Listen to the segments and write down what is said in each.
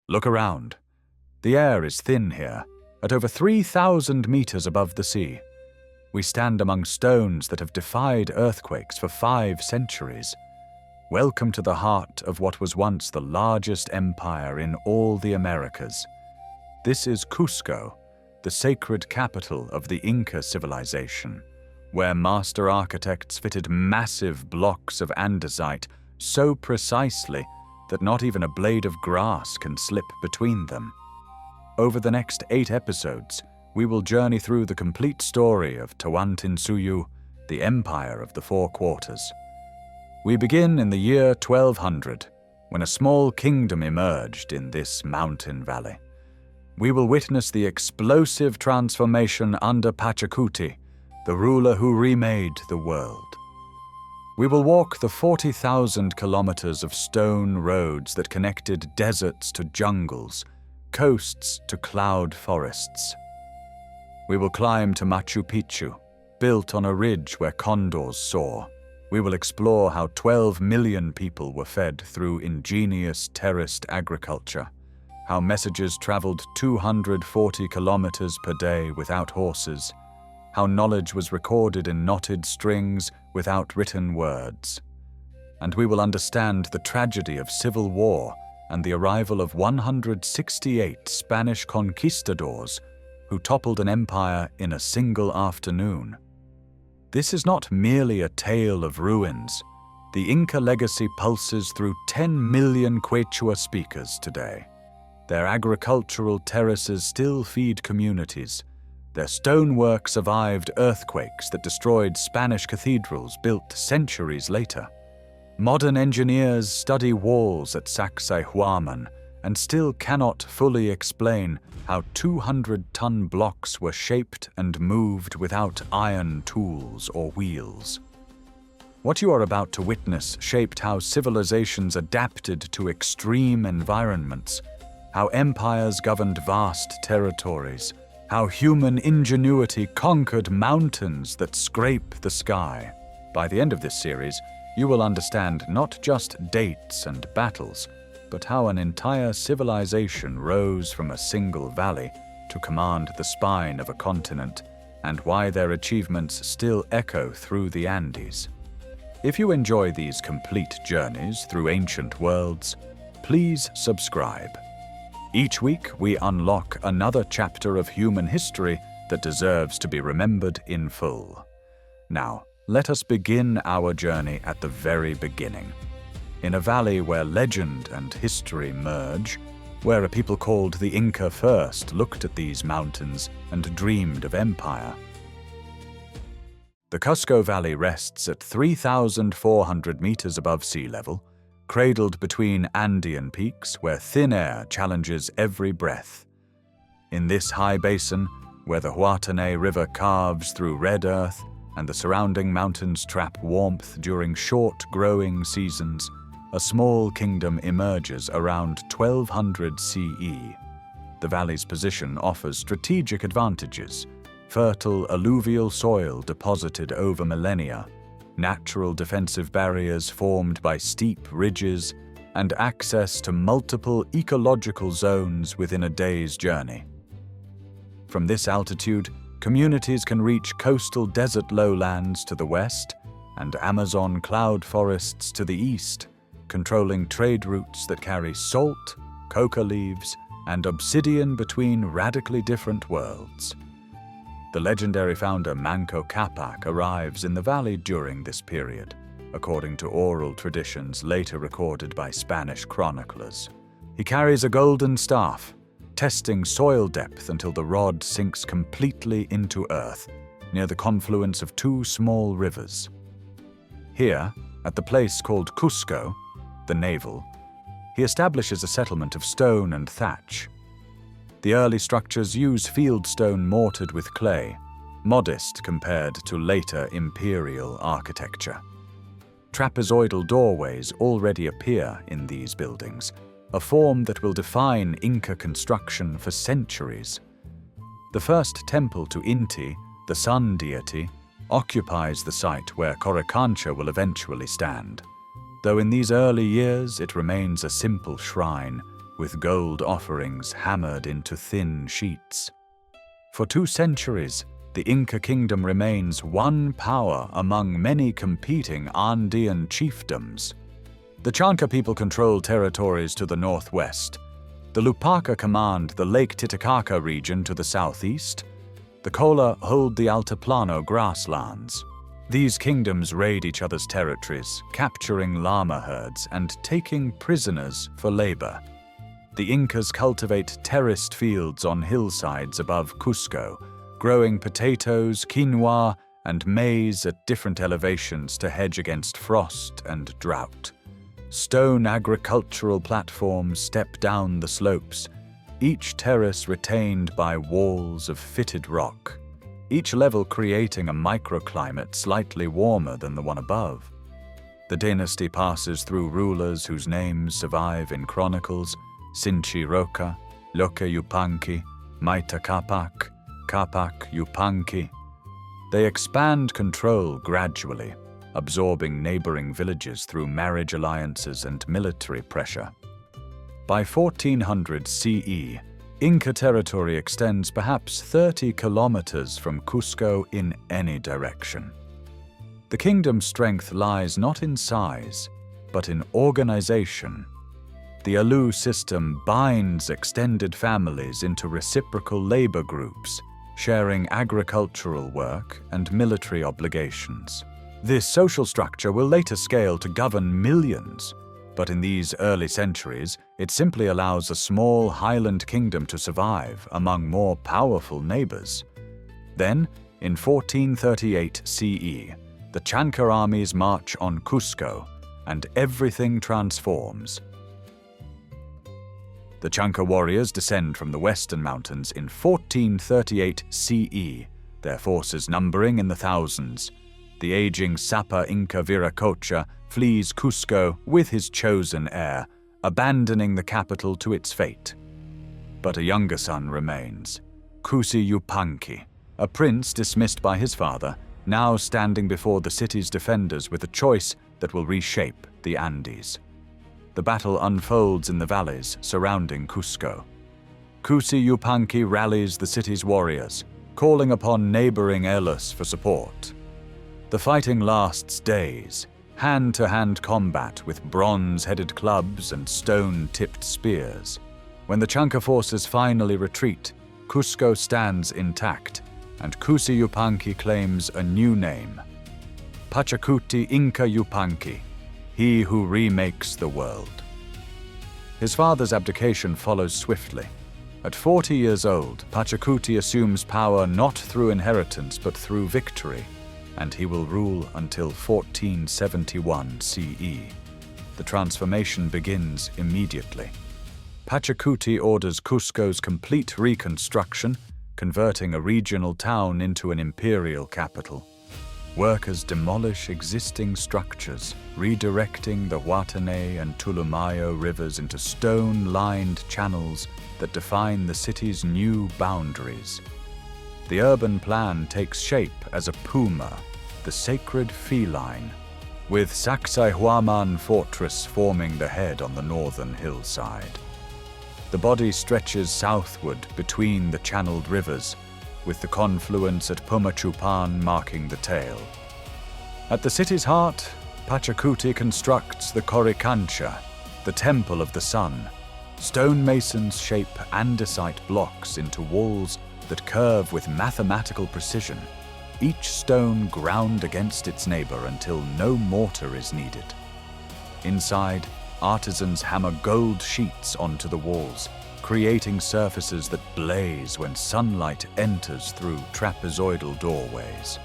Look around. The air is thin here, at over 3,000 meters above the sea. We stand among stones that have defied earthquakes for 5 centuries. Welcome to the heart of what was once the largest empire in all the Americas. This is Cusco, the sacred capital of the Inca civilization, where master architects fitted massive blocks of andesite so precisely that not even a blade of grass can slip between them. Over the next 8 episodes, we will journey through the complete story of Tawantinsuyu, the Empire of the Four Quarters. We begin in the year 1200, when a small kingdom emerged in this mountain valley. We will witness the explosive transformation under Pachacuti, the ruler who remade the world. We will walk the 40,000 kilometers of stone roads that connected deserts to jungles, coasts to cloud forests. We will climb to Machu Picchu, built on a ridge where condors soar. We will explore how 12 million people were fed through ingenious terraced agriculture, how messages traveled 240 kilometers per day without horses, how knowledge was recorded in knotted strings without written words. And we will understand the tragedy of civil war and the arrival of 168 Spanish conquistadors who toppled an empire in a single afternoon. This is not merely a tale of ruins. The Inca legacy pulses through 10 million Quechua speakers today. Their agricultural terraces still feed communities. Their stonework survived earthquakes that destroyed Spanish cathedrals built centuries later. Modern engineers study walls at Sacsayhuaman and still cannot fully explain how 200-ton blocks were shaped and moved without iron tools or wheels. What you are about to witness shaped how civilizations adapted to extreme environments, how empires governed vast territories, how human ingenuity conquered mountains that scrape the sky. By the end of this series, you will understand not just dates and battles, but how an entire civilization rose from a single valley to command the spine of a continent, and why their achievements still echo through the Andes. If you enjoy these complete journeys through ancient worlds, please subscribe. Each week, we unlock another chapter of human history that deserves to be remembered in full. Now, let us begin our journey at the very beginning. In a valley where legend and history merge, where a people called the Inca first looked at these mountains and dreamed of empire. The Cusco Valley rests at 3,400 meters above sea level, cradled between Andean peaks where thin air challenges every breath. In this high basin, where the Huatanay River carves through red earth and the surrounding mountains trap warmth during short growing seasons, a small kingdom emerges around 1200 CE. The valley's position offers strategic advantages: fertile alluvial soil deposited over millennia, natural defensive barriers formed by steep ridges, and access to multiple ecological zones within a day's journey. From this altitude, communities can reach coastal desert lowlands to the west and Amazon cloud forests to the east, controlling trade routes that carry salt, coca leaves, and obsidian between radically different worlds. The legendary founder Manco Capac arrives in the valley during this period, according to oral traditions later recorded by Spanish chroniclers. He carries a golden staff, testing soil depth until the rod sinks completely into earth, near the confluence of 2 small rivers. Here, at the place called Cusco, the Navel, he establishes a settlement of stone and thatch. The early structures use fieldstone mortared with clay, modest compared to later imperial architecture. Trapezoidal doorways already appear in these buildings, a form that will define Inca construction for centuries. The first temple to Inti, the sun deity, occupies the site where Coricancha will eventually stand. Though in these early years it remains a simple shrine, with gold offerings hammered into thin sheets. For 2 centuries, the Inca kingdom remains one power among many competing Andean chiefdoms. The Chanca people control territories to the northwest. The Lupaca command the Lake Titicaca region to the southeast. The Cola hold the Altiplano grasslands. These kingdoms raid each other's territories, capturing llama herds and taking prisoners for labor. The Incas cultivate terraced fields on hillsides above Cusco, growing potatoes, quinoa, and maize at different elevations to hedge against frost and drought. Stone agricultural platforms step down the slopes, each terrace retained by walls of fitted rock, each level creating a microclimate slightly warmer than the one above. The dynasty passes through rulers whose names survive in chronicles: Sinchi Roca, Loke Yupanqui, Maita Capac, Capac Yupanqui. They expand control gradually, absorbing neighboring villages through marriage alliances and military pressure. By 1400 CE, Inca territory extends perhaps 30 kilometers from Cusco in any direction. The kingdom's strength lies not in size, but in organization. The Alu system binds extended families into reciprocal labor groups, sharing agricultural work and military obligations. This social structure will later scale to govern millions, but in these early centuries, it simply allows a small highland kingdom to survive among more powerful neighbors. Then, in 1438 CE, the Chanca armies march on Cusco, and everything transforms. The Chanca warriors descend from the western mountains in 1438 CE, their forces numbering in the thousands. The aging Sapa Inca Viracocha flees Cusco with his chosen heir, abandoning the capital to its fate. But a younger son remains, Cusi Yupanqui, a prince dismissed by his father, now standing before the city's defenders with a choice that will reshape the Andes. The battle unfolds in the valleys surrounding Cusco. Cusi Yupanqui rallies the city's warriors, calling upon neighboring Elos for support. The fighting lasts days, hand-to-hand combat with bronze-headed clubs and stone-tipped spears. When the Chanca forces finally retreat, Cusco stands intact, and Cusi Yupanqui claims a new name: Pachacuti Inca Yupanqui, he who remakes the world. His father's abdication follows swiftly. At 40 years old, Pachacuti assumes power not through inheritance but through victory, and he will rule until 1471 CE. The transformation begins immediately. Pachacuti orders Cusco's complete reconstruction, converting a regional town into an imperial capital. Workers demolish existing structures, redirecting the Huatenay and Tulumayo rivers into stone-lined channels that define the city's new boundaries. The urban plan takes shape as a puma, the sacred feline, with Sacsayhuaman Fortress forming the head on the northern hillside. The body stretches southward between the channeled rivers, with the confluence at Pumachupan marking the tail. At the city's heart, Pachacuti constructs the Coricancha, the Temple of the Sun. Stonemasons shape andesite blocks into walls that curve with mathematical precision, each stone ground against its neighbor until no mortar is needed. Inside, artisans hammer gold sheets onto the walls, creating surfaces that blaze when sunlight enters through trapezoidal doorways.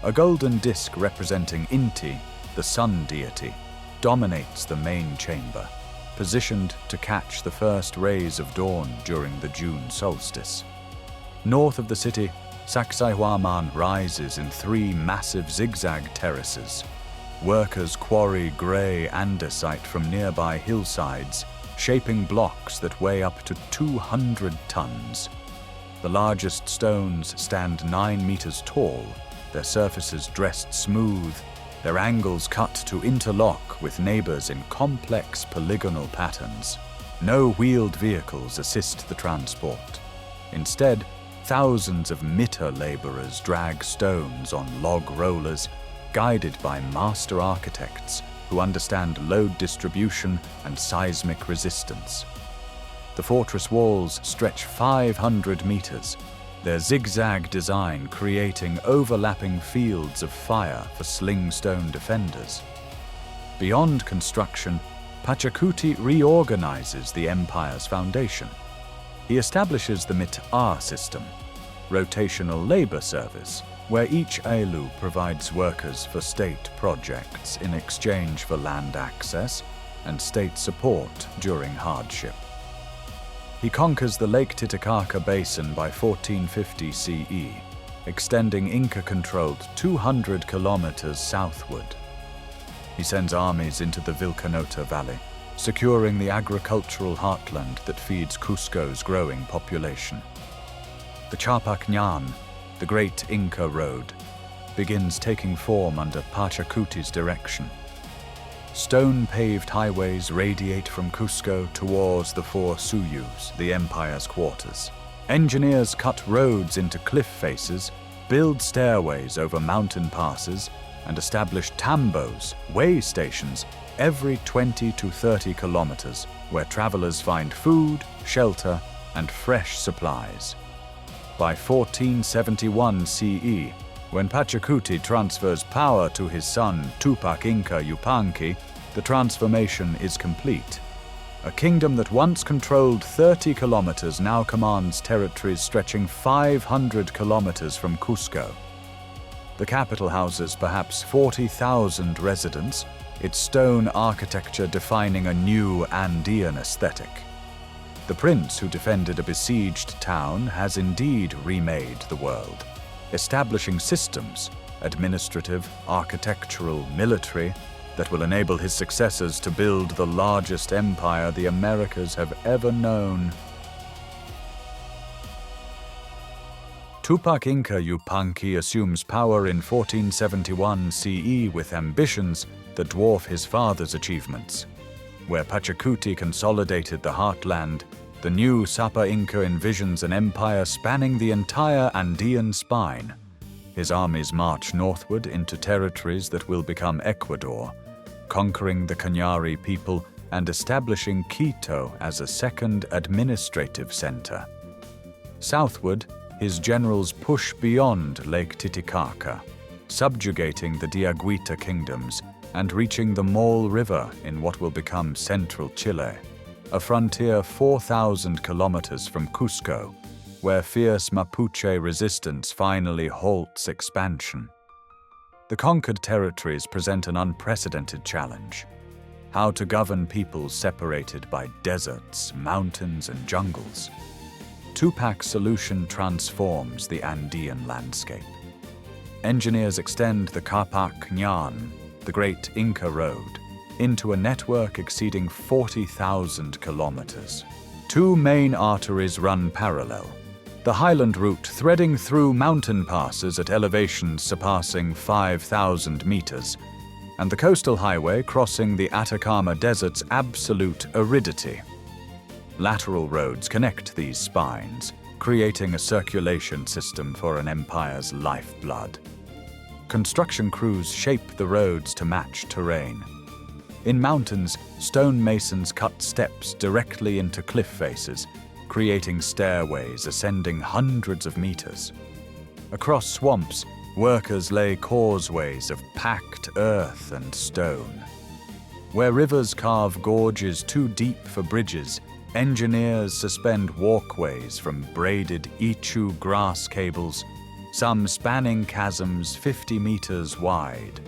A golden disc representing Inti, the sun deity, dominates the main chamber, positioned to catch the first rays of dawn during the June solstice. North of the city, Sacsayhuaman rises in 3 massive zigzag terraces. Workers quarry gray andesite from nearby hillsides, shaping blocks that weigh up to 200 tons. The largest stones stand 9 meters tall, their surfaces dressed smooth, their angles cut to interlock with neighbors in complex polygonal patterns. No wheeled vehicles assist the transport. Instead, thousands of mitter laborers drag stones on log rollers, guided by master architects who understand load distribution and seismic resistance. The fortress walls stretch 500 meters, their zigzag design creating overlapping fields of fire for slingstone defenders. Beyond construction, Pachacuti reorganizes the empire's foundation. He establishes the Mit-A system, rotational labor service, where each Ailu provides workers for state projects in exchange for land access and state support during hardship. He conquers the Lake Titicaca Basin by 1450 CE, extending Inca-controlled 200 kilometers southward. He sends armies into the Vilcanota Valley, securing the agricultural heartland that feeds Cusco's growing population. The Chapac Ñan, the Great Inca Road, begins taking form under Pachacuti's direction. Stone-paved highways radiate from Cusco towards the four Suyus, the empire's quarters. Engineers cut roads into cliff faces, build stairways over mountain passes, and establish tambos, way stations, every 20 to 30 kilometers, where travelers find food, shelter, and fresh supplies. By 1471 CE, when Pachacuti transfers power to his son Tupac Inca Yupanqui, the transformation is complete. A kingdom that once controlled 30 kilometers now commands territories stretching 500 kilometers from Cusco. The capital houses perhaps 40,000 residents, its stone architecture defining a new Andean aesthetic. The prince who defended a besieged town has indeed remade the world, establishing systems, administrative, architectural, military, that will enable his successors to build the largest empire the Americas have ever known. Tupac Inca Yupanqui assumes power in 1471 CE with ambitions that dwarf his father's achievements. Where Pachacuti consolidated the heartland, the new Sapa Inca envisions an empire spanning the entire Andean spine. His armies march northward into territories that will become Ecuador, conquering the Cañari people and establishing Quito as a second administrative center. Southward, his generals push beyond Lake Titicaca, subjugating the Diaguita kingdoms and reaching the Mole River in what will become central Chile, a frontier 4,000 kilometers from Cusco, where fierce Mapuche resistance finally halts expansion. The conquered territories present an unprecedented challenge: how to govern peoples separated by deserts, mountains, and jungles. Tupac's solution transforms the Andean landscape. Engineers extend the Capac Ñan, the Great Inca Road, into a network exceeding 40,000 kilometers. Two main arteries run parallel: the highland route threading through mountain passes at elevations surpassing 5,000 meters, and the coastal highway crossing the Atacama Desert's absolute aridity. Lateral roads connect these spines, creating a circulation system for an empire's lifeblood. Construction crews shape the roads to match terrain. In mountains, stonemasons cut steps directly into cliff faces, creating stairways ascending hundreds of meters. Across swamps, workers lay causeways of packed earth and stone. Where rivers carve gorges too deep for bridges, engineers suspend walkways from braided Ichu grass cables, some spanning chasms 50 meters wide.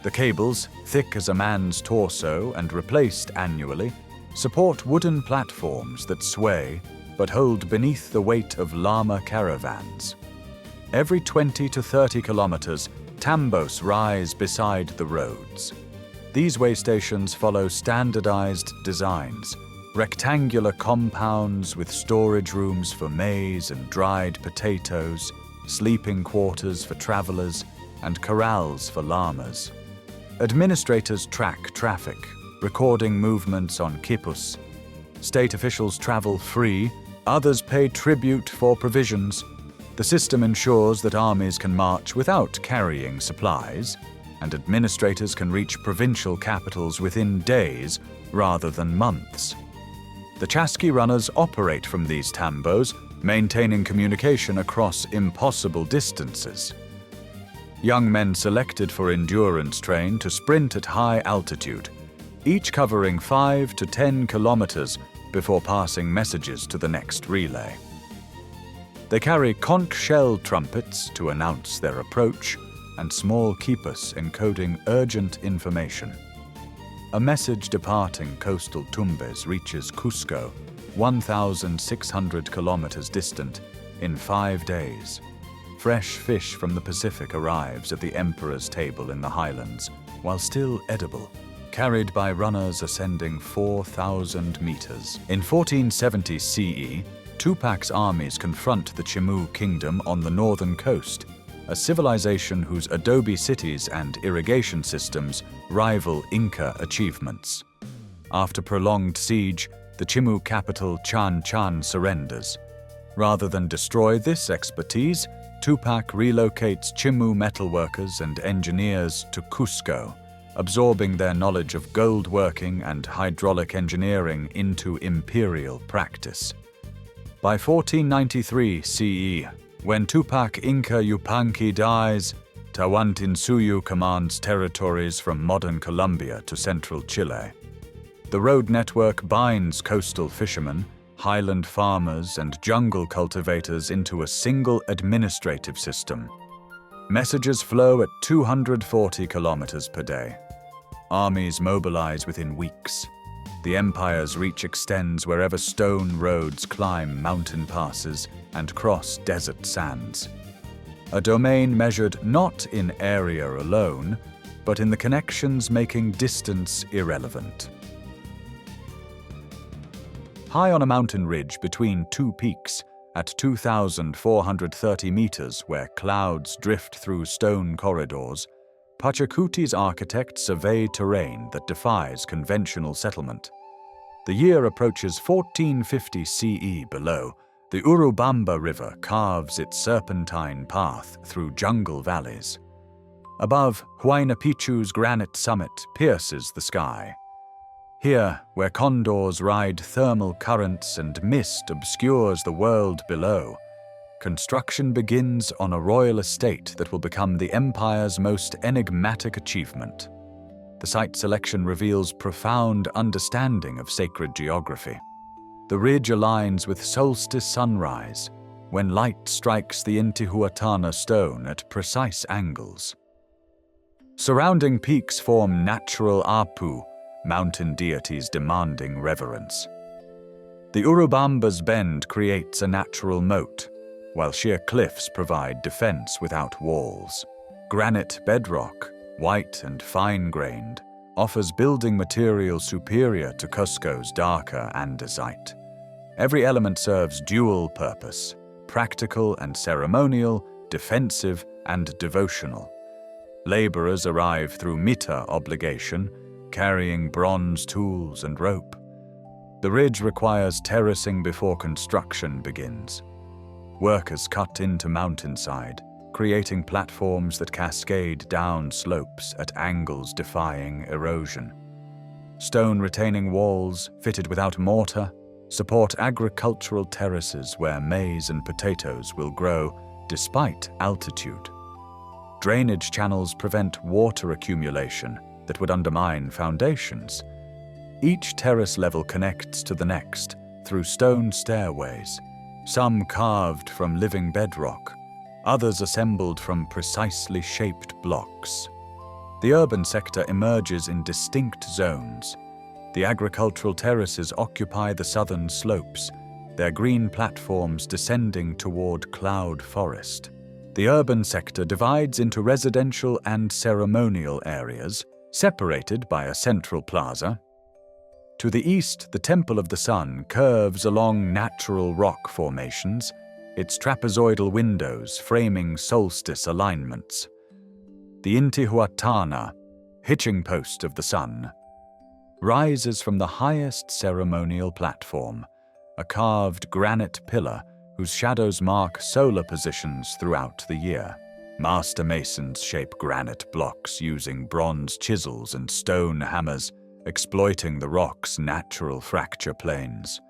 The cables, thick as a man's torso and replaced annually, support wooden platforms that sway but hold beneath the weight of llama caravans. Every 20 to 30 kilometers, tambos rise beside the roads. These way stations follow standardized designs: rectangular compounds with storage rooms for maize and dried potatoes, sleeping quarters for travelers, and corrals for llamas. Administrators track traffic, recording movements on quipus. State officials travel free, others pay tribute for provisions. The system ensures that armies can march without carrying supplies, and administrators can reach provincial capitals within days rather than months. The chasqui runners operate from these tambos, maintaining communication across impossible distances. Young men selected for endurance train to sprint at high altitude, each covering 5 to 10 kilometers before passing messages to the next relay. They carry conch shell trumpets to announce their approach and small quipus encoding urgent information. A message departing coastal Tumbes reaches Cusco, 1,600 kilometers distant, in 5 days. Fresh fish from the Pacific arrives at the emperor's table in the highlands, while still edible, carried by runners ascending 4,000 meters. In 1470 CE, Tupac's armies confront the Chimu kingdom on the northern coast, a civilization whose adobe cities and irrigation systems rival Inca achievements. After prolonged siege, the Chimu capital Chan Chan surrenders. Rather than destroy this expertise, Tupac relocates Chimu metalworkers and engineers to Cusco, absorbing their knowledge of gold working and hydraulic engineering into imperial practice. By 1493 CE, when Tupac Inca Yupanqui dies, Tawantinsuyu commands territories from modern Colombia to central Chile. The road network binds coastal fishermen, highland farmers, and jungle cultivators into a single administrative system. Messages flow at 240 kilometers per day. Armies mobilize within weeks. The empire's reach extends wherever stone roads climb mountain passes and cross desert sands. A domain measured not in area alone, but in the connections making distance irrelevant. High on a mountain ridge between two peaks, at 2,430 meters where clouds drift through stone corridors, Pachacuti's architects survey terrain that defies conventional settlement. The year approaches 1450 CE below. The Urubamba River carves its serpentine path through jungle valleys. Above, Huayna Picchu's granite summit pierces the sky. Here, where condors ride thermal currents and mist obscures the world below, construction begins on a royal estate that will become the empire's most enigmatic achievement. The site selection reveals profound understanding of sacred geography. The ridge aligns with solstice sunrise, when light strikes the Intihuatana stone at precise angles. Surrounding peaks form natural apu, mountain deities demanding reverence. The Urubamba's bend creates a natural moat, while sheer cliffs provide defense without walls. Granite bedrock, white and fine-grained, offers building material superior to Cusco's darker andesite. Every element serves dual purpose: practical and ceremonial, defensive and devotional. Laborers arrive through mita obligation, carrying bronze tools and rope. The ridge requires terracing before construction begins. Workers cut into mountainside, creating platforms that cascade down slopes at angles defying erosion. Stone retaining walls, fitted without mortar, support agricultural terraces where maize and potatoes will grow despite altitude. Drainage channels prevent water accumulation that would undermine foundations. Each terrace level connects to the next through stone stairways, some carved from living bedrock, others assembled from precisely shaped blocks. The urban sector emerges in distinct zones. The agricultural terraces occupy the southern slopes, their green platforms descending toward cloud forest. The urban sector divides into residential and ceremonial areas, separated by a central plaza. To the east, the Temple of the Sun curves along natural rock formations, its trapezoidal windows framing solstice alignments. The Intihuatana, hitching post of the sun. rises from the highest ceremonial platform, a carved granite pillar whose shadows mark solar positions throughout the year. Master masons shape granite blocks using bronze chisels and stone hammers, exploiting the rock's natural fracture planes.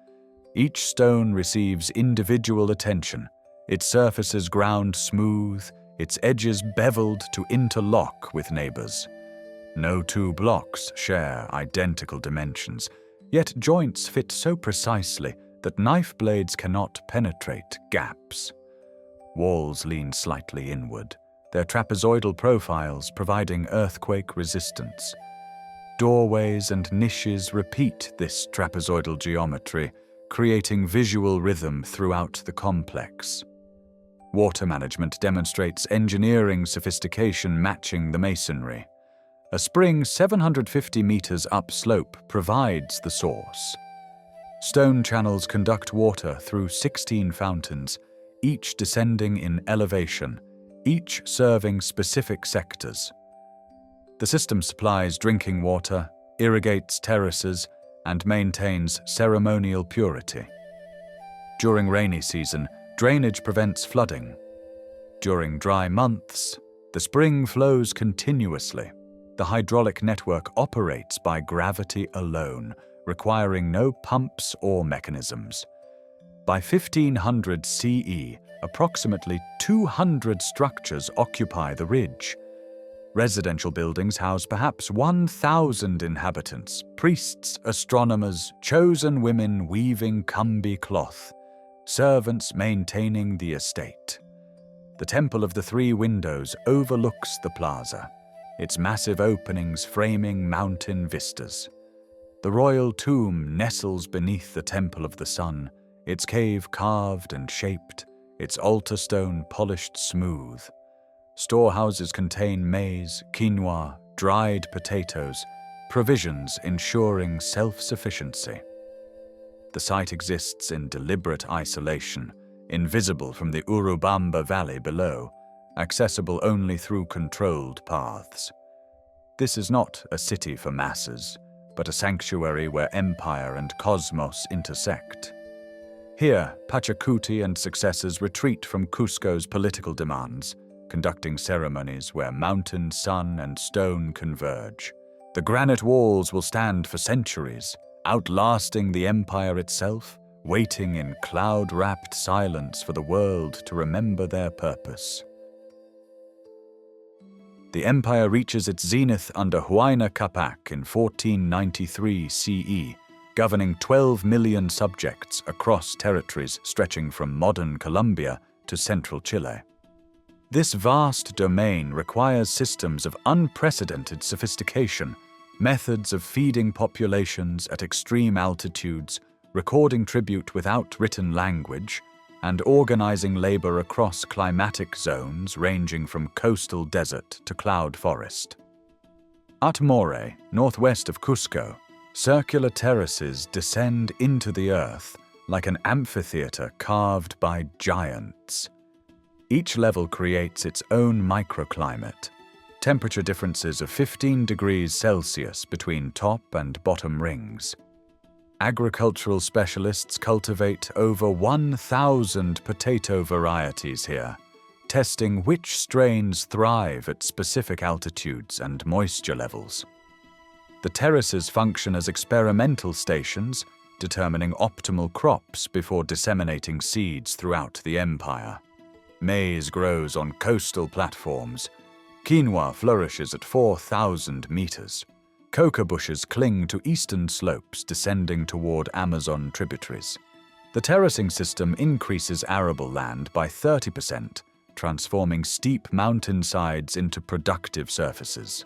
Each stone receives individual attention, its surfaces ground smooth, its edges beveled to interlock with neighbors. No two blocks share identical dimensions, yet joints fit so precisely that knife blades cannot penetrate gaps. Walls lean slightly inward, their trapezoidal profiles providing earthquake resistance. Doorways and niches repeat this trapezoidal geometry, creating visual rhythm throughout the complex. Water management demonstrates engineering sophistication matching the masonry. A spring 750 meters upslope provides the source. Stone channels conduct water through 16 fountains, each descending in elevation, each serving specific sectors. The system supplies drinking water, irrigates terraces, and maintains ceremonial purity. During rainy season, drainage prevents flooding. During dry months, the spring flows continuously. The hydraulic network operates by gravity alone, requiring no pumps or mechanisms. By 1500 CE, approximately 200 structures occupy the ridge. Residential buildings house perhaps 1,000 inhabitants, priests, astronomers, chosen women weaving Kumbi cloth, servants maintaining the estate. The Temple of the Three Windows overlooks the plaza, its massive openings framing mountain vistas. The royal tomb nestles beneath the Temple of the Sun, its cave carved and shaped, its altar stone polished smooth. Storehouses contain maize, quinoa, dried potatoes, provisions ensuring self-sufficiency. The site exists in deliberate isolation, invisible from the Urubamba Valley below, accessible only through controlled paths. This is not a city for masses, but a sanctuary where empire and cosmos intersect. Here, Pachacuti and successors retreat from Cusco's political demands, conducting ceremonies where mountain, sun, and stone converge. The granite walls will stand for centuries, outlasting the empire itself, waiting in cloud-wrapped silence for the world to remember their purpose. The empire reaches its zenith under Huayna Capac in 1493 CE, governing 12 million subjects across territories stretching from modern Colombia to central Chile. This vast domain requires systems of unprecedented sophistication, methods of feeding populations at extreme altitudes, recording tribute without written language, and organizing labor across climatic zones ranging from coastal desert to cloud forest. At More, northwest of Cusco, circular terraces descend into the earth like an amphitheater carved by giants. Each level creates its own microclimate, temperature differences of 15 degrees Celsius between top and bottom rings. Agricultural specialists cultivate over 1,000 potato varieties here, testing which strains thrive at specific altitudes and moisture levels. The terraces function as experimental stations, determining optimal crops before disseminating seeds throughout the empire. Maize grows on coastal platforms. Quinoa flourishes at 4,000 meters. Coca bushes cling to eastern slopes descending toward Amazon tributaries. The terracing system increases arable land by 30%, transforming steep mountainsides into productive surfaces.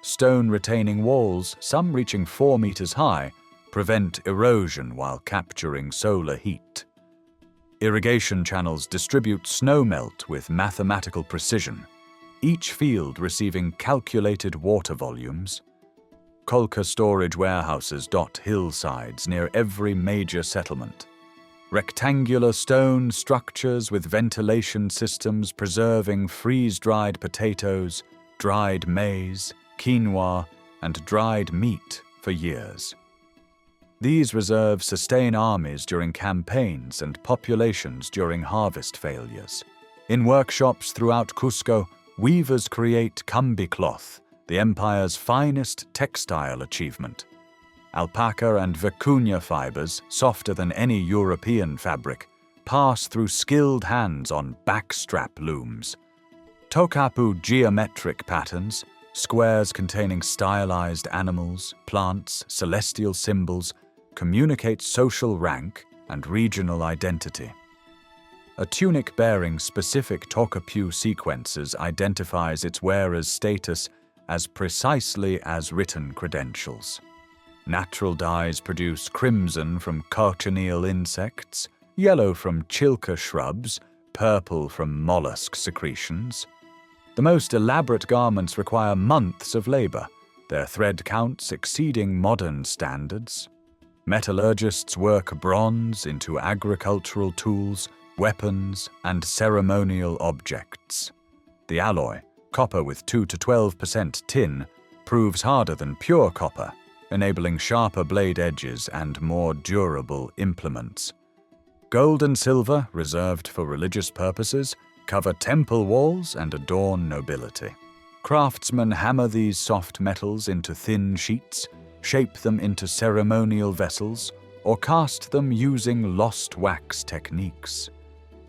Stone retaining walls, some reaching 4 meters high, prevent erosion while capturing solar heat. Irrigation channels distribute snowmelt with mathematical precision, each field receiving calculated water volumes. Colca storage warehouses dot hillsides near every major settlement. Rectangular stone structures with ventilation systems preserving freeze-dried potatoes, dried maize, quinoa, and dried meat for years. These reserves sustain armies during campaigns and populations during harvest failures. In workshops throughout Cusco, weavers create cambi cloth, the empire's finest textile achievement. Alpaca and vicuña fibers, softer than any European fabric, pass through skilled hands on backstrap looms. Tokapu geometric patterns, squares containing stylized animals, plants, celestial symbols, communicate social rank and regional identity. A tunic bearing specific Tokapu sequences identifies its wearer's status as precisely as written credentials. Natural dyes produce crimson from cochineal insects, yellow from chilca shrubs, purple from mollusk secretions. The most elaborate garments require months of labor, their thread counts exceeding modern standards. Metallurgists work bronze into agricultural tools, weapons, and ceremonial objects. The alloy, copper with 2 to 12% tin, proves harder than pure copper, enabling sharper blade edges and more durable implements. Gold and silver, reserved for religious purposes, cover temple walls and adorn nobility. Craftsmen hammer these soft metals into thin sheets, shape them into ceremonial vessels, or cast them using lost wax techniques.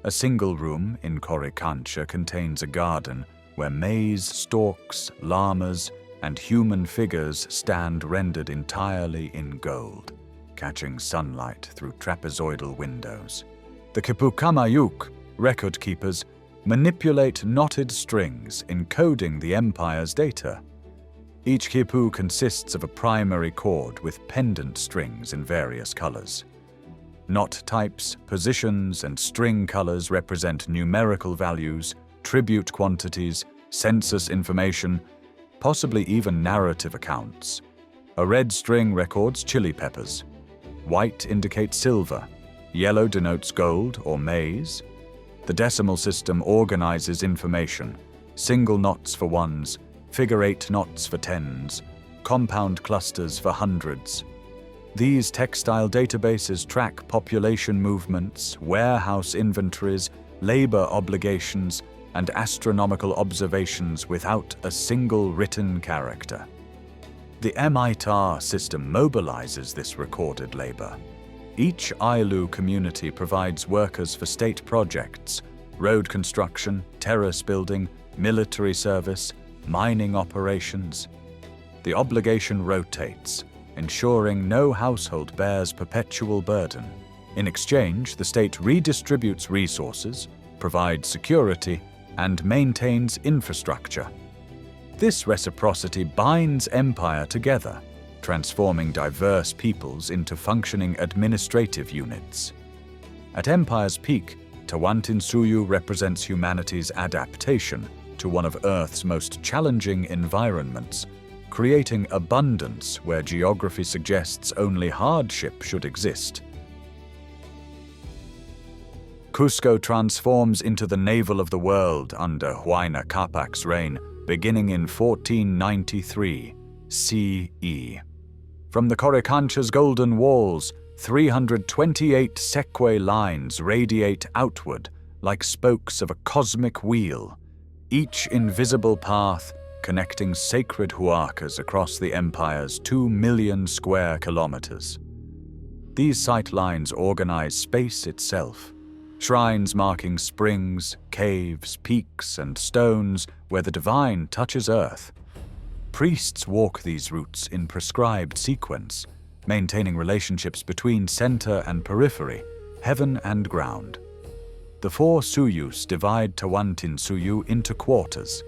A single room in Coricancha contains a garden where maize stalks, llamas, and human figures stand rendered entirely in gold, catching sunlight through trapezoidal windows. The Kipukamayuk, record keepers, manipulate knotted strings encoding the empire's data. Each quipu consists of a primary cord with pendant strings in various colors. Knot types, positions, and string colors represent numerical values, tribute quantities, census information, possibly even narrative accounts. A red string records chili peppers. White indicates silver. Yellow denotes gold or maize. The decimal system organizes information. Single knots for ones, figure-8 knots for tens, compound clusters for hundreds. These textile databases track population movements, warehouse inventories, labor obligations, and astronomical observations without a single written character. The MITAR system mobilizes this recorded labor. Each Ailu community provides workers for state projects, road construction, terrace building, military service, mining operations. The obligation rotates, ensuring no household bears perpetual burden. In exchange, the state redistributes resources, provides security, and maintains infrastructure. This reciprocity binds empire together, transforming diverse peoples into functioning administrative units. At empire's peak, Tawantinsuyu represents humanity's adaptation to one of Earth's most challenging environments, creating abundance where geography suggests only hardship should exist. Cusco transforms into the navel of the world under Huayna Capac's reign, beginning in 1493 CE. From the Coricancha's golden walls, 328 sequoia lines radiate outward like spokes of a cosmic wheel, each invisible path connecting sacred huacas across the empire's 2 million square kilometers. These sight lines organize space itself, shrines marking springs, caves, peaks, and stones where the divine touches earth. Priests walk these routes in prescribed sequence, maintaining relationships between center and periphery, heaven and ground. The 4 Suyus divide Tawantinsuyu into quarters,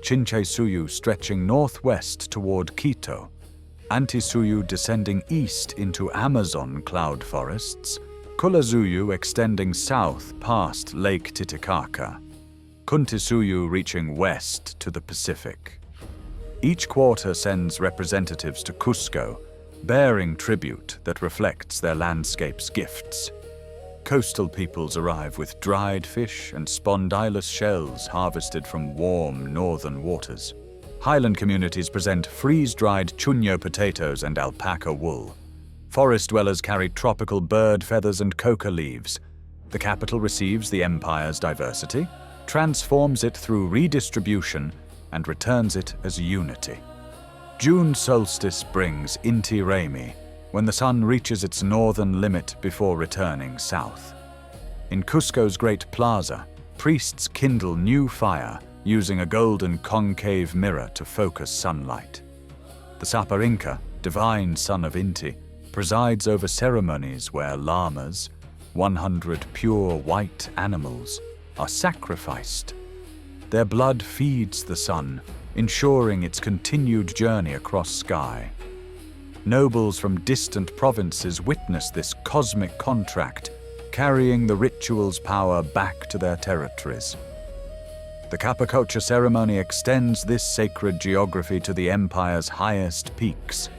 Chinchaysuyu stretching northwest toward Quito, Antisuyu descending east into Amazon cloud forests, Kulazuyu extending south past Lake Titicaca, Kuntisuyu reaching west to the Pacific. Each quarter sends representatives to Cusco, bearing tribute that reflects their landscape's gifts. Coastal peoples arrive with dried fish and spondylus shells harvested from warm northern waters. Highland communities present freeze-dried chuño potatoes and alpaca wool. Forest dwellers carry tropical bird feathers and coca leaves. The capital receives the empire's diversity, transforms it through redistribution, and returns it as unity. June solstice brings Inti Raymi, when the sun reaches its northern limit before returning south. In Cusco's great plaza, priests kindle new fire, using a golden concave mirror to focus sunlight. The Sapa Inca, divine son of Inti, presides over ceremonies where llamas, 100 pure white animals, are sacrificed. Their blood feeds the sun, ensuring its continued journey across sky. Nobles from distant provinces witness this cosmic contract, carrying the ritual's power back to their territories. The Capacocha ceremony extends this sacred geography to the empire's highest peaks.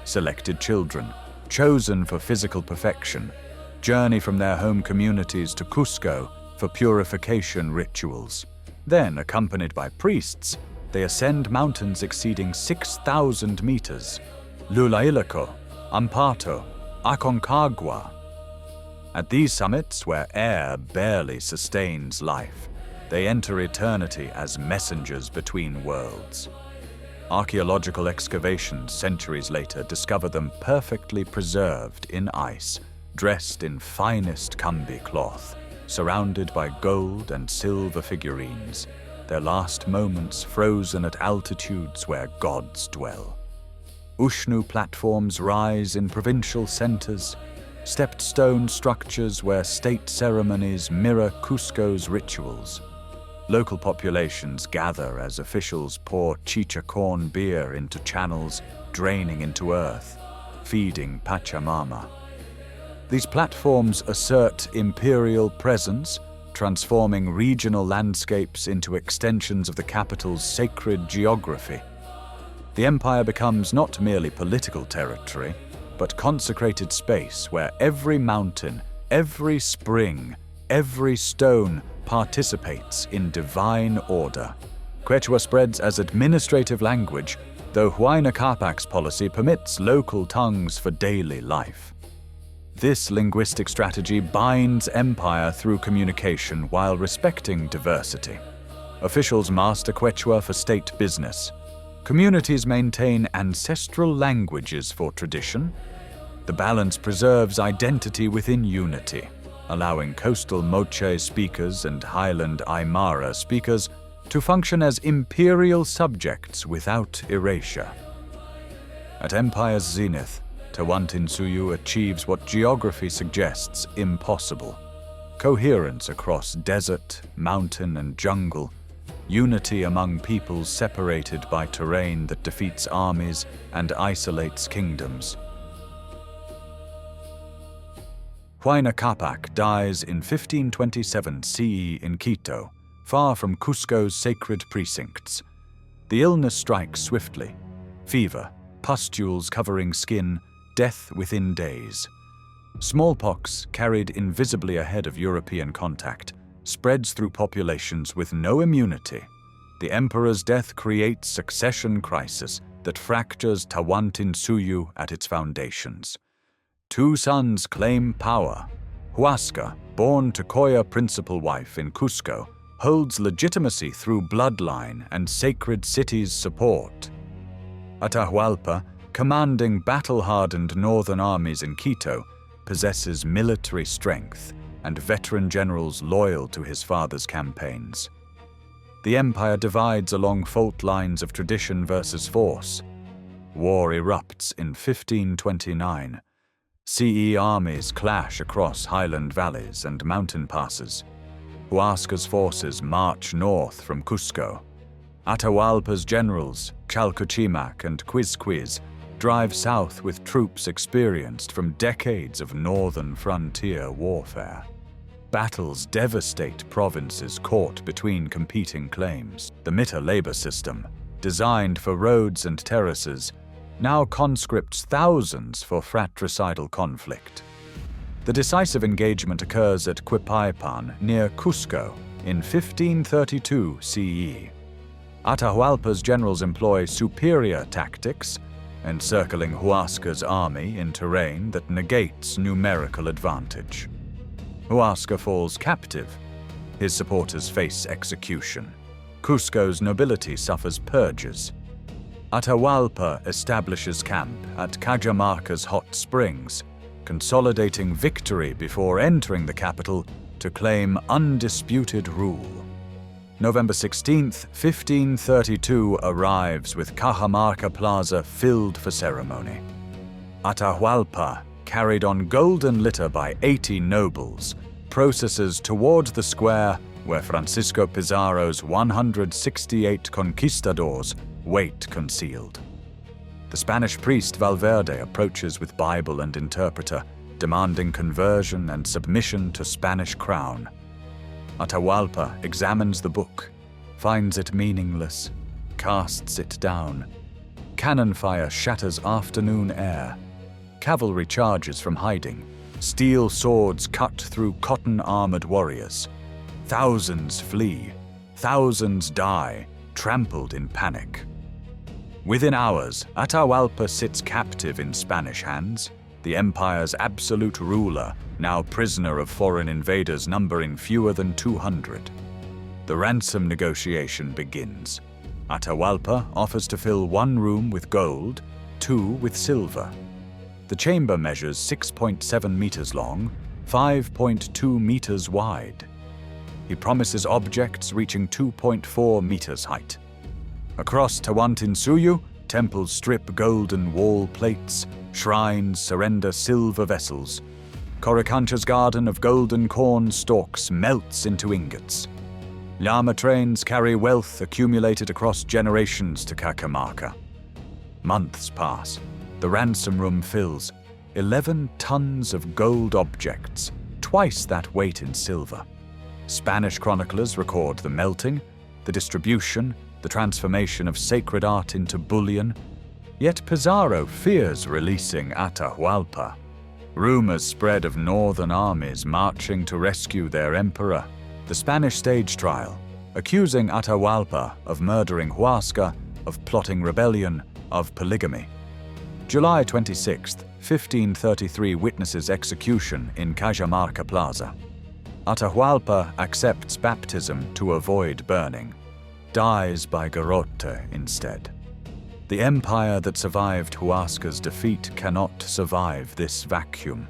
Selected children, chosen for physical perfection, journey from their home communities to Cusco for purification rituals. Then, accompanied by priests, they ascend mountains exceeding 6,000 meters: Lulailaco, Ampato, Aconcagua. At these summits, where air barely sustains life, they enter eternity as messengers between worlds. Archaeological excavations centuries later discover them perfectly preserved in ice, dressed in finest Cambi cloth, surrounded by gold and silver figurines, their last moments frozen at altitudes where gods dwell. Ushnu platforms rise in provincial centers, stepped stone structures where state ceremonies mirror Cusco's rituals. Local populations gather as officials pour chicha corn beer into channels draining into earth, feeding Pachamama. These platforms assert imperial presence, transforming regional landscapes into extensions of the capital's sacred geography. The empire becomes not merely political territory, but consecrated space where every mountain, every spring, every stone participates in divine order. Quechua spreads as administrative language, though Huayna Capac's policy permits local tongues for daily life. This linguistic strategy binds empire through communication while respecting diversity. Officials master Quechua for state business. Communities maintain ancestral languages for tradition. The balance preserves identity within unity, allowing coastal Moche speakers and highland Aymara speakers to function as imperial subjects without erasure. At empire's zenith, Tawantinsuyu achieves what geography suggests impossible: coherence across desert, mountain, and jungle, unity among peoples separated by terrain that defeats armies and isolates kingdoms. Huayna Capac dies in 1527 CE in Quito, far from Cusco's sacred precincts. The illness strikes swiftly: fever, pustules covering skin, death within days. Smallpox, carried invisibly ahead of European contact, spreads through populations with no immunity. The emperor's death creates succession crisis that fractures Tawantinsuyu at its foundations. Two sons claim power. Huasca, born to Coya principal wife in Cusco, holds legitimacy through bloodline and sacred city's support. Atahualpa, commanding battle-hardened northern armies in Quito, possesses military strength and veteran generals loyal to his father's campaigns. The empire divides along fault lines of tradition versus force. War erupts in 1529. CE armies clash across highland valleys and mountain passes. Huasca's forces march north from Cusco. Atahualpa's generals, Chalcuchimac and Quizquiz, drive south with troops experienced from decades of northern frontier warfare. Battles devastate provinces caught between competing claims. The Mita labor system, designed for roads and terraces, now conscripts thousands for fratricidal conflict. The decisive engagement occurs at Quipaipan near Cusco in 1532 CE. Atahualpa's generals employ superior tactics, encircling Huasca's army in terrain that negates numerical advantage. Huasca falls captive. His supporters face execution. Cusco's nobility suffers purges. Atahualpa establishes camp at Cajamarca's hot springs, consolidating victory before entering the capital to claim undisputed rule. November 16, 1532 arrives with Cajamarca Plaza filled for ceremony. Atahualpa, carried on golden litter by 80 nobles, processes towards the square where Francisco Pizarro's 168 conquistadors wait concealed. The Spanish priest Valverde approaches with Bible and interpreter, demanding conversion and submission to Spanish crown. Atahualpa examines the book, finds it meaningless, casts it down. Cannon fire shatters afternoon air. Cavalry charges from hiding. Steel swords cut through cotton-armored warriors. Thousands flee. Thousands die, trampled in panic. Within hours, Atahualpa sits captive in Spanish hands, the empire's absolute ruler, now prisoner of foreign invaders numbering fewer than 200. The ransom negotiation begins. Atahualpa offers to fill one room with gold, two with silver. The chamber measures 6.7 meters long, 5.2 meters wide. He promises objects reaching 2.4 meters height. Across Tawantinsuyu, temples strip golden wall plates, shrines surrender silver vessels. Coricancha's garden of golden corn stalks melts into ingots. Llama trains carry wealth accumulated across generations to Cajamarca. Months pass. The ransom room fills. 11 tons of gold objects, twice that weight in silver. Spanish chroniclers record the melting, the distribution, the transformation of sacred art into bullion. Yet Pizarro fears releasing Atahualpa. Rumors spread of northern armies marching to rescue their emperor. The Spanish stage trial, accusing Atahualpa of murdering Huasca, of plotting rebellion, of polygamy. July 26, 1533 witnesses execution in Cajamarca Plaza. Atahualpa accepts baptism to avoid burning, dies by garrote instead. The empire that survived Huasca's defeat cannot survive this vacuum.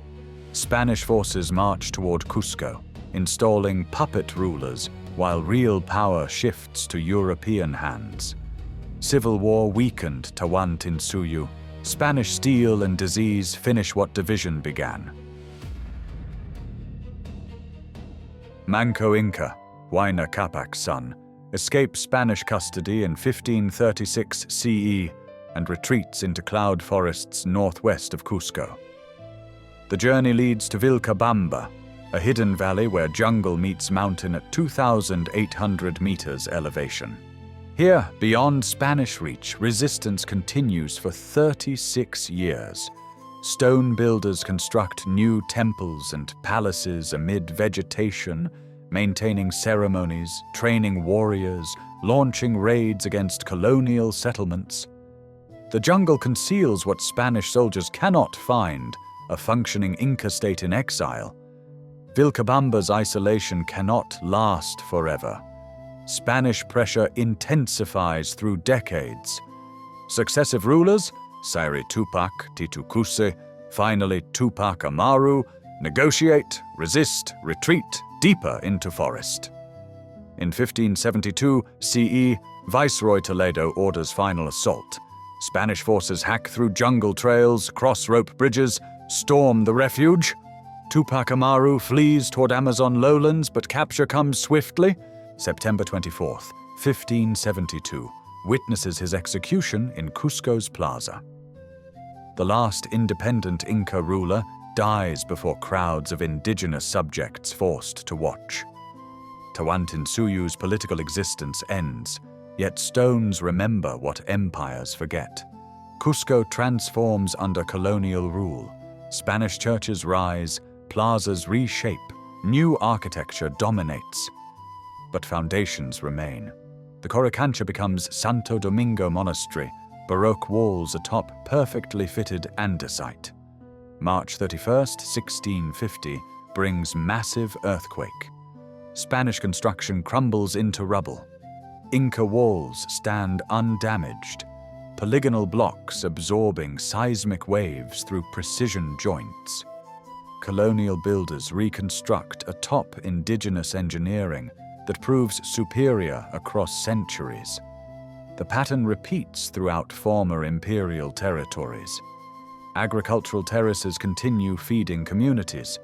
Spanish forces march toward Cusco, installing puppet rulers while real power shifts to European hands. Civil war weakened Tawantinsuyu. Spanish steel and disease finish what division began. Manco Inca, Huayna Capac's son, escapes Spanish custody in 1536 CE and retreats into cloud forests northwest of Cusco. The journey leads to Vilcabamba, a hidden valley where jungle meets mountain at 2,800 meters elevation. Here, beyond Spanish reach, resistance continues for 36 years. Stone builders construct new temples and palaces amid vegetation, maintaining ceremonies, training warriors, launching raids against colonial settlements. The jungle conceals what Spanish soldiers cannot find, a functioning Inca state in exile. Vilcabamba's isolation cannot last forever. Spanish pressure intensifies through decades. Successive rulers, Sayri Tupac, Titu Cusi, finally Tupac Amaru, negotiate, resist, retreat deeper into forest. In 1572 CE, Viceroy Toledo orders final assault. Spanish forces hack through jungle trails, cross rope bridges, storm the refuge. Tupac Amaru flees toward Amazon lowlands, but capture comes swiftly. September 24th, 1572, witnesses his execution in Cusco's plaza. The last independent Inca ruler dies before crowds of indigenous subjects forced to watch. Tawantinsuyu's political existence ends, yet stones remember what empires forget. Cusco transforms under colonial rule. Spanish churches rise, plazas reshape, new architecture dominates. But foundations remain. The Coricancha becomes Santo Domingo Monastery, Baroque walls atop perfectly fitted andesite. March 31st, 1650, brings massive earthquake. Spanish construction crumbles into rubble. Inca walls stand undamaged, polygonal blocks absorbing seismic waves through precision joints. Colonial builders reconstruct atop indigenous engineering that proves superior across centuries. The pattern repeats throughout former imperial territories. Agricultural terraces continue feeding communities.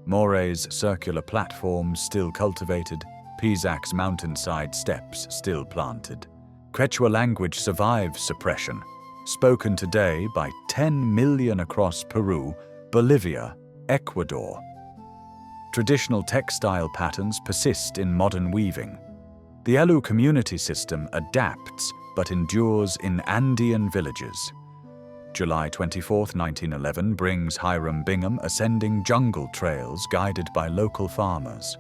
Moray's circular platforms still cultivated, Pisac's mountainside steps still planted. Quechua language survives suppression, spoken today by 10 million across Peru, Bolivia, Ecuador. Traditional textile patterns persist in modern weaving. The Elu community system adapts but endures in Andean villages. July 24, 1911 brings Hiram Bingham ascending jungle trails guided by local farmers.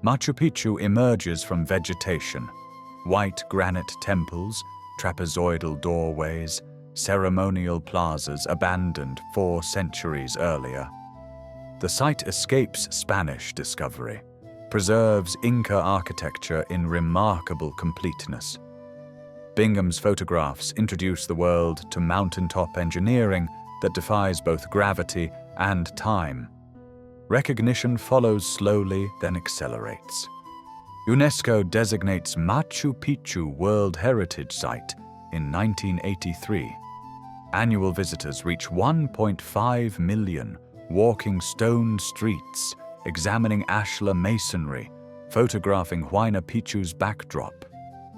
Machu Picchu emerges from vegetation. White granite temples, trapezoidal doorways, ceremonial plazas abandoned 4 centuries earlier. The site escapes Spanish discovery, preserves Inca architecture in remarkable completeness. Bingham's photographs introduce the world to mountaintop engineering that defies both gravity and time. Recognition follows slowly, then accelerates. UNESCO designates Machu Picchu World Heritage Site in 1983. Annual visitors reach 1.5 million, walking stone streets, examining ashlar masonry, photographing Huayna Picchu's backdrop.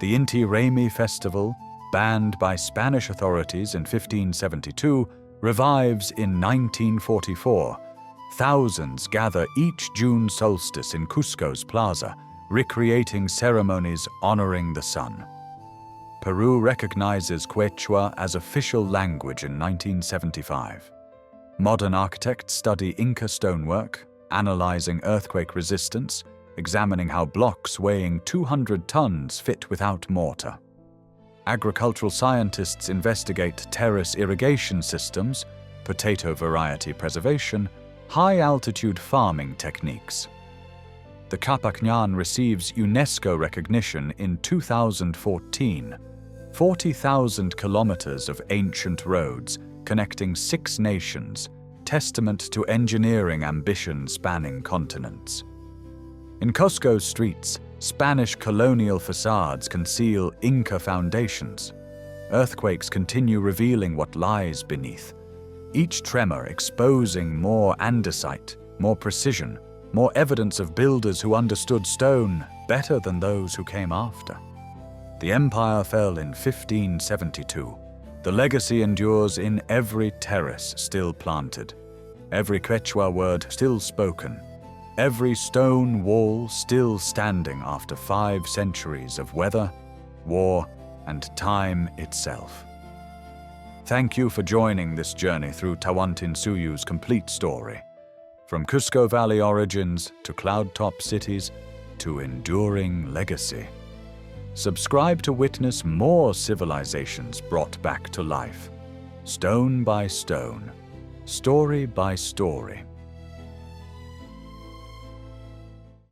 The Inti Raymi festival, banned by Spanish authorities in 1572, revives in 1944. Thousands gather each June solstice in Cusco's plaza, recreating ceremonies honoring the sun. Peru recognizes Quechua as official language in 1975. Modern architects study Inca stonework, analyzing earthquake resistance, examining how blocks weighing 200 tons fit without mortar. Agricultural scientists investigate terrace irrigation systems, potato variety preservation, high-altitude farming techniques. The Capacñan receives UNESCO recognition in 2014. 40,000 kilometers of ancient roads connecting 6 nations, testament to engineering ambition spanning continents. In Cusco's streets, Spanish colonial facades conceal Inca foundations. Earthquakes continue revealing what lies beneath, each tremor exposing more andesite, more precision, more evidence of builders who understood stone better than those who came after. The empire fell in 1572. The legacy endures in every terrace still planted, every Quechua word still spoken, every stone wall still standing after 5 centuries of weather, war, and time itself. Thank you for joining this journey through Tawantinsuyu's complete story. From Cusco Valley origins to cloud-top cities to enduring legacy. Subscribe to witness more civilizations brought back to life, stone by stone, story by story.